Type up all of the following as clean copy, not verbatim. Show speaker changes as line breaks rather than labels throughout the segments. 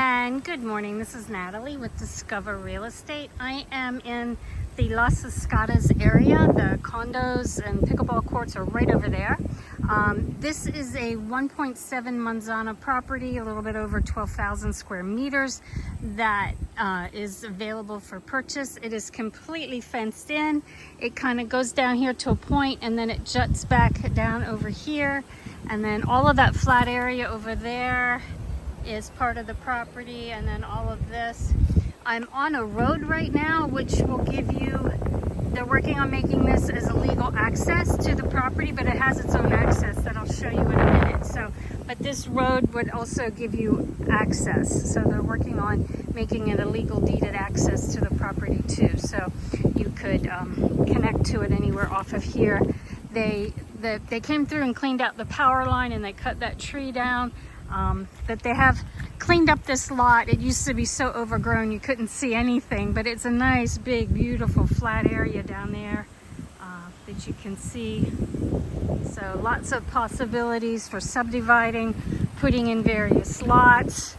And good morning, this is Natalie with Discover Real Estate. I am in the Las Escadas area. The condos and pickleball courts are right over there. This is a 1.7 Manzana property, a little bit over 12,000 square meters that is available for purchase. It is completely fenced in. It kind of goes down here to a point and then it juts back down over here. And then all of that flat area over there is part of the property, and then all of this. I'm on a road right now which will give you, they're working on making this as a legal access to the property, but it has its own access that I'll show you in a minute. So, but this road would also give you access. So they're working on making it a legal deeded access to the property too. So you could connect to it anywhere off of here. They came through and cleaned out the power line and they cut that tree down. But they have cleaned up this lot. It used to be so overgrown you couldn't see anything, but it's a nice, big, beautiful, flat area down there that you can see. So lots of possibilities for subdividing, putting in various lots.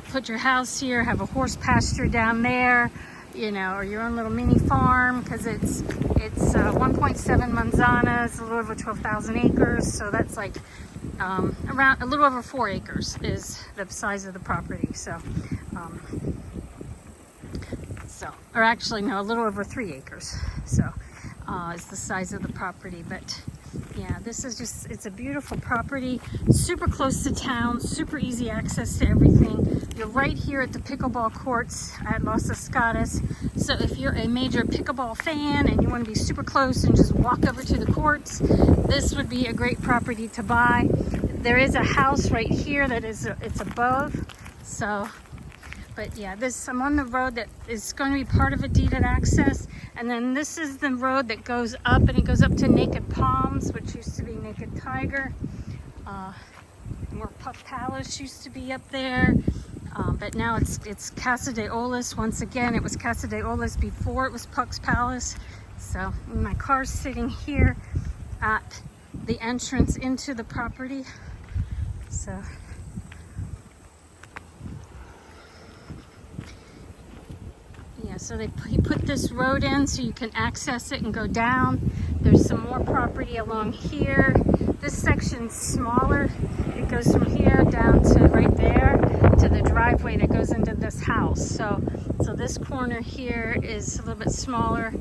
Put your house here, have a horse pasture down there, you know, or your own little mini farm, because it's 1.7 Manzana, it's a little over 12,000 acres, so that's like around a little over 4 acres is the size of the property. So or actually no, a little over 3 acres. So is the size of the property. But yeah, this is just, it's a beautiful property, super close to town, super easy access to everything. You're right here at the pickleball courts at Las Escadas. So if you're a major pickleball fan and you want to be super close and just walk over to the courts, this would be a great property to buy. There is a house right here that is, it's above. So, but yeah, I'm on the road that is going to be part of a deeded access. And then this is the road that goes up, and it goes up to Naked Palms, which used to be Naked Tiger. Where Puck Palace used to be up there. But now it's Casa de Olas. Once again, it was Casa de Olas before it was Puck's Palace. So my car's sitting here at the entrance into the property. So yeah, so he put this road in so you can access it and go down. There's some more property along here. This section's smaller. It goes from here down to right there to the driveway that goes into this house. So this corner here is a little bit smaller.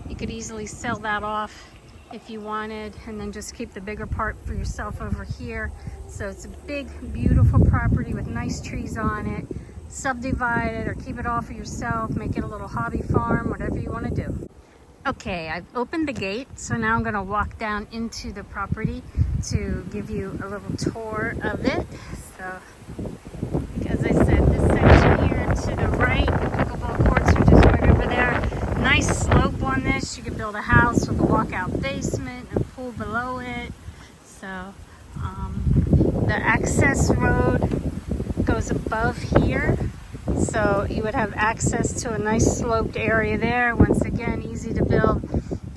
You could easily sell that off if you wanted, and then just keep the bigger part for yourself over here. So it's a big, beautiful property with nice trees on it. Subdivide it or keep it all for yourself, make it a little hobby farm, whatever you want to do. Okay, I've opened the gate, so now I'm going to walk down into the property to give you a little tour of it. So, as I said, this section here to the right, the pickleball courts are just right over there. Nice slope on this. You could build a house with a walkout basement and pool below it. So, the access road goes above here. So you would have access to a nice sloped area there. Once again, easy to build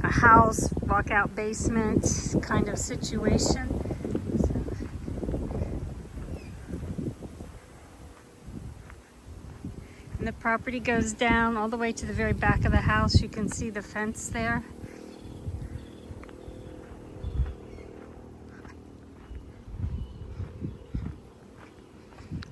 a house, walkout basement kind of situation. And the property goes down all the way to the very back of the house. You can see the fence there.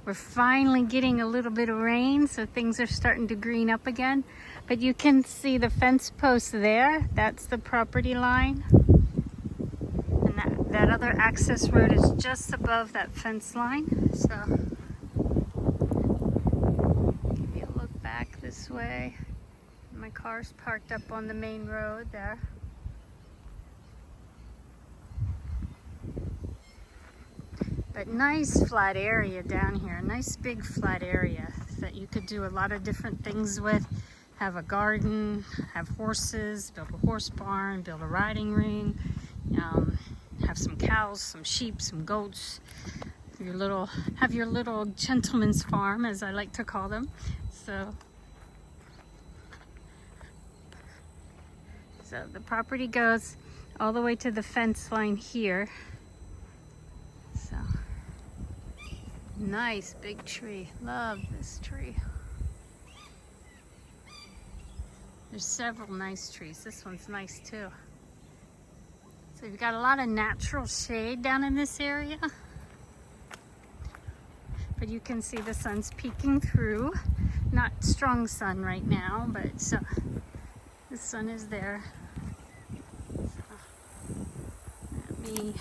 We're finally getting a little bit of rain, so things are starting to green up again. But you can see the fence post there. That's the property line. And that other access road is just above that fence line. So, give you a look back this way. My car's parked up on the main road there. But nice flat area down here, nice big flat area that you could do a lot of different things with. Have a garden, have horses, build a horse barn, build a riding ring, have some cows, some sheep, some goats. Have your little gentleman's farm, as I like to call them. So the property goes all the way to the fence line here. So Nice big tree. Love this tree. There's several nice trees. This one's nice too. So you've got a lot of natural shade down in this area. But you can see the sun's peeking through. Not strong sun right now, but the sun is there. So, let me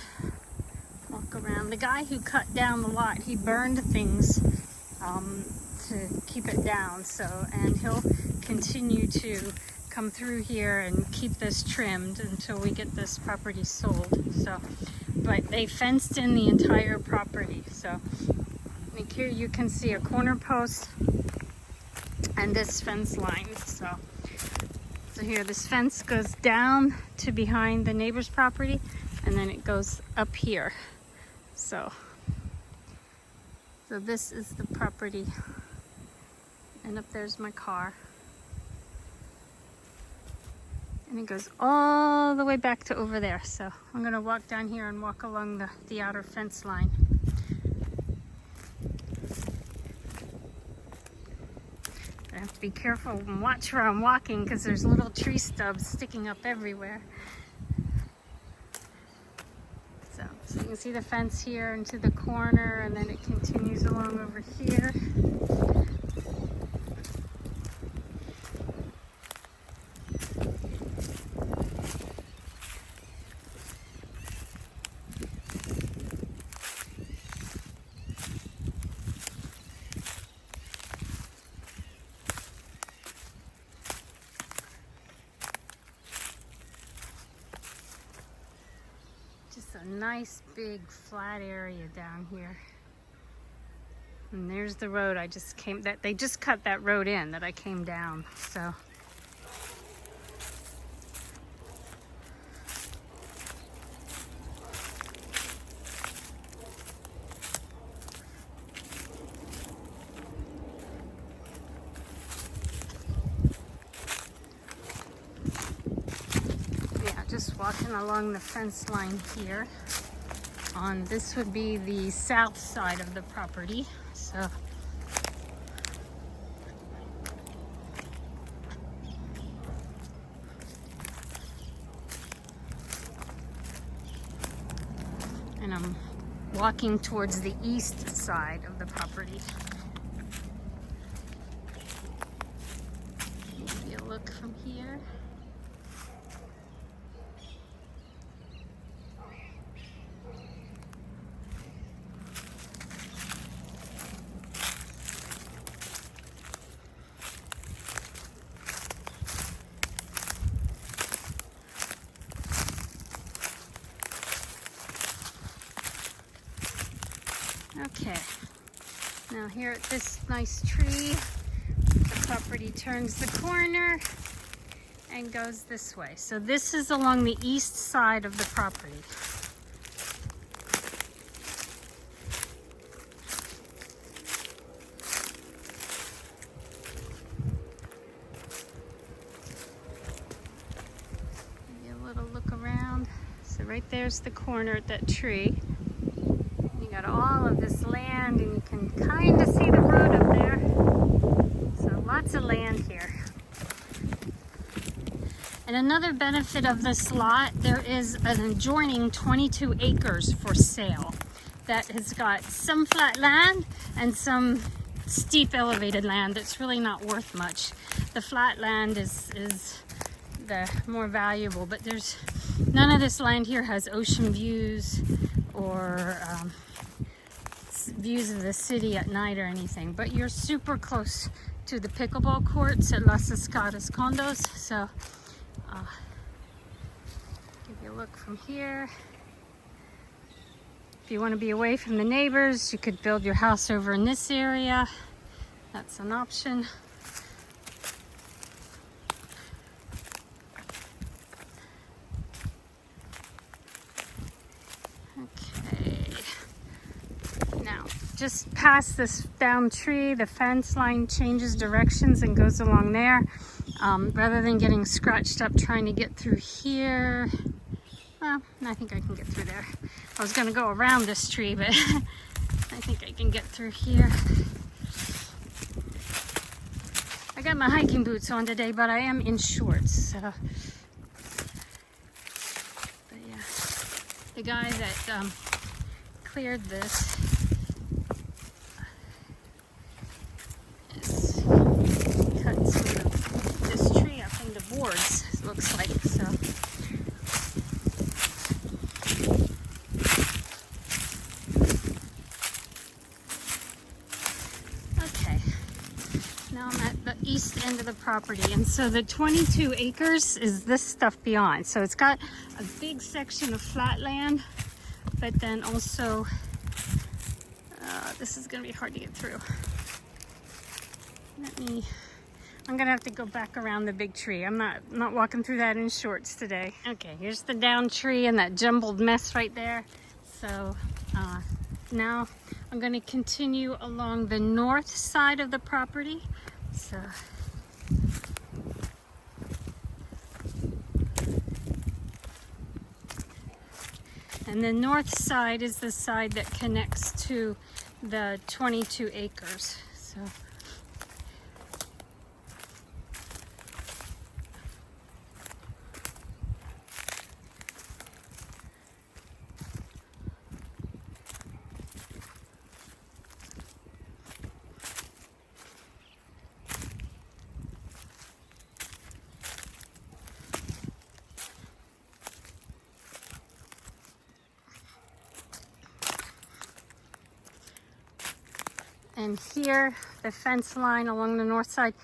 walk around. The guy who cut down the lot, he burned things to keep it down. And he'll continue to come through here and keep this trimmed until we get this property sold. But they fenced in the entire property. So like here you can see a corner post and this fence line. So here this fence goes down to behind the neighbor's property, and then it goes up here. So this is the property, and up there's my car. And it goes all the way back to over there. So I'm gonna walk down here and walk along the outer fence line. I have to be careful and watch where I'm walking because there's little tree stubs sticking up everywhere. So you can see the fence here into the corner, and then it continues along over here. A nice big flat area down here, and there's the road I just came, that they just cut that road in that I came down. So just walking along the fence line here. This would be the south side of the property. So and I'm walking towards the east side of the property. Give you a look from here. Okay, now here at this nice tree, the property turns the corner and goes this way. So this is along the east side of the property. Give you a little look around. So right there's the corner at that tree. Got all of this land, and you can kind of see the road up there. So lots of land here. And another benefit of this lot, there is an adjoining 22 acres for sale that has got some flat land and some steep elevated land that's really not worth much. The flat land is the more valuable, but there's none of this land here has ocean views or views of the city at night or anything, but you're super close to the pickleball courts at Las Escadas condos. So give you a look from here. If you want to be away from the neighbors, you could build your house over in this area. That's an option. Just past this down tree, the fence line changes directions and goes along there. Rather than getting scratched up trying to get through here, well, I think I can get through there. I was going to go around this tree, but I think I can get through here. I got my hiking boots on today, but I am in shorts, so. But yeah, the guy that cleared this is cutting some of this tree up into boards, it looks like, so. Now I'm at the east end of the property, and so the 22 acres is this stuff beyond. So it's got a big section of flat land, but then also this is going to be hard to get through. I'm gonna have to go back around the big tree. I'm not walking through that in shorts today. Okay, here's the down tree and that jumbled mess right there. So now I'm going to continue along the north side of the property. So and the north side is the side that connects to the 22 acres. So and here, the fence line along the north side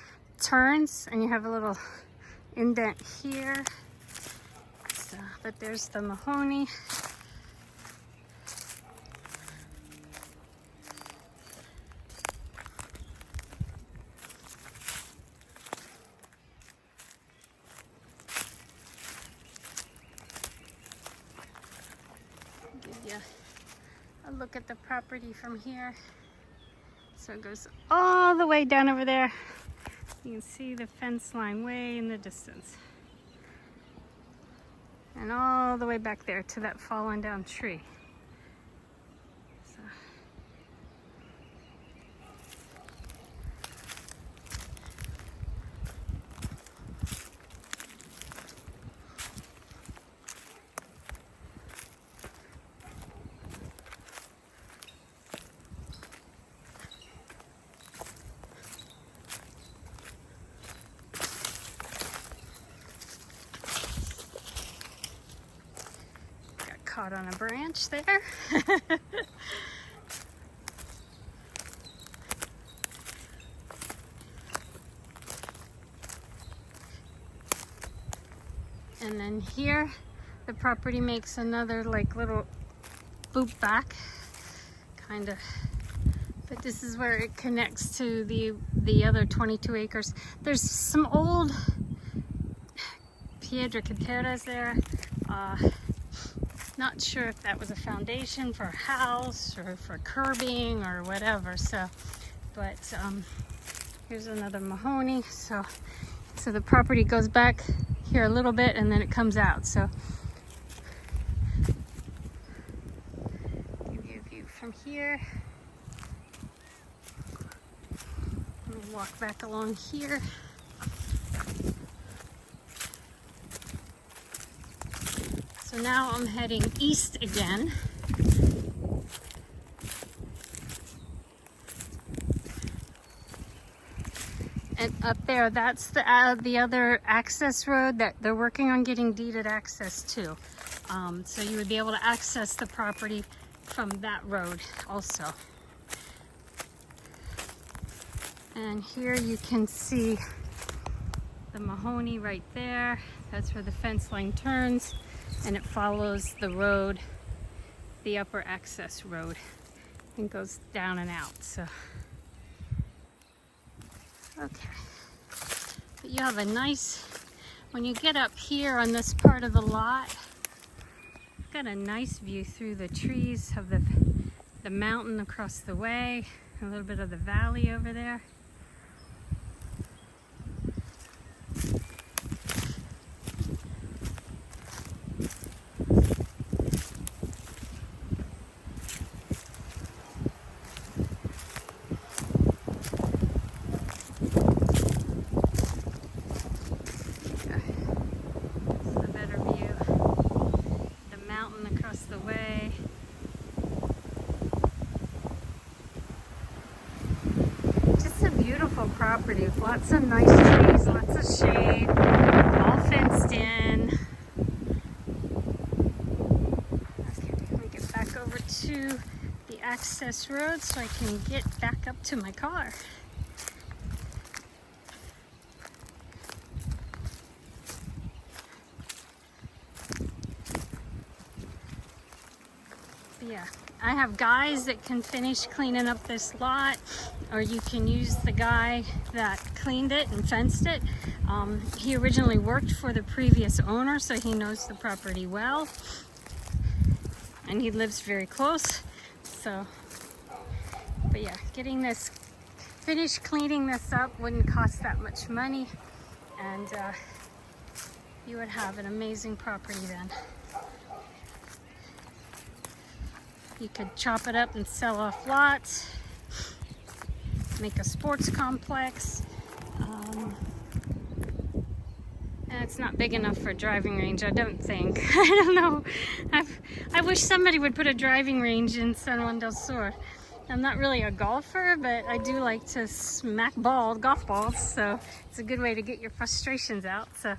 turns, and you have a little indent here. So, but there's the mahogany. Give you a look at the property from here. So it goes all the way down over there. You can see the fence line way in the distance. And all the way back there to that fallen down tree. So. Caught on a branch there. And then here the property makes another like little loop back kind of, but this is where it connects to the other 22 acres. There's some old piedra canteras there. Not sure if that was a foundation for a house or for curbing or whatever. So, but here's another mahogany. So the property goes back here a little bit and then it comes out. So give you a view from here. Let me walk back along here. So now I'm heading east again. And up there, that's the other access road that they're working on getting deeded access to. So you would be able to access the property from that road also. And here you can see the mahogany right there. That's where the fence line turns. And it follows the road, the upper access road, and goes down and out. So, okay. But you have a nice, when you get up here on this part of the lot, you've got a nice view through the trees of the mountain across the way, a little bit of the valley over there. property with lots of nice trees, lots of shade, all fenced in. Okay, let me get back over to the access road so I can get back up to my car. Yeah, I have guys that can finish cleaning up this lot, or you can use the guy that cleaned it and fenced it. He originally worked for the previous owner, so he knows the property well, and he lives very close. So, but yeah, getting this finished, cleaning this up wouldn't cost that much money, and you would have an amazing property then. You could chop it up and sell off lots, make a sports complex. And it's not big enough for a driving range, I don't think. I don't know. I wish somebody would put a driving range in San Juan del Sur. I'm not really a golfer, but I do like to smack golf balls, so it's a good way to get your frustrations out. So,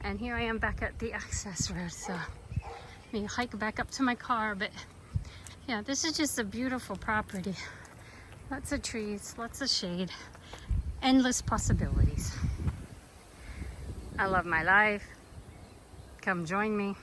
and here I am back at the access road, so let me hike back up to my car. But yeah, this is just a beautiful property. Lots of trees, lots of shade, endless possibilities. I love my life. Come join me.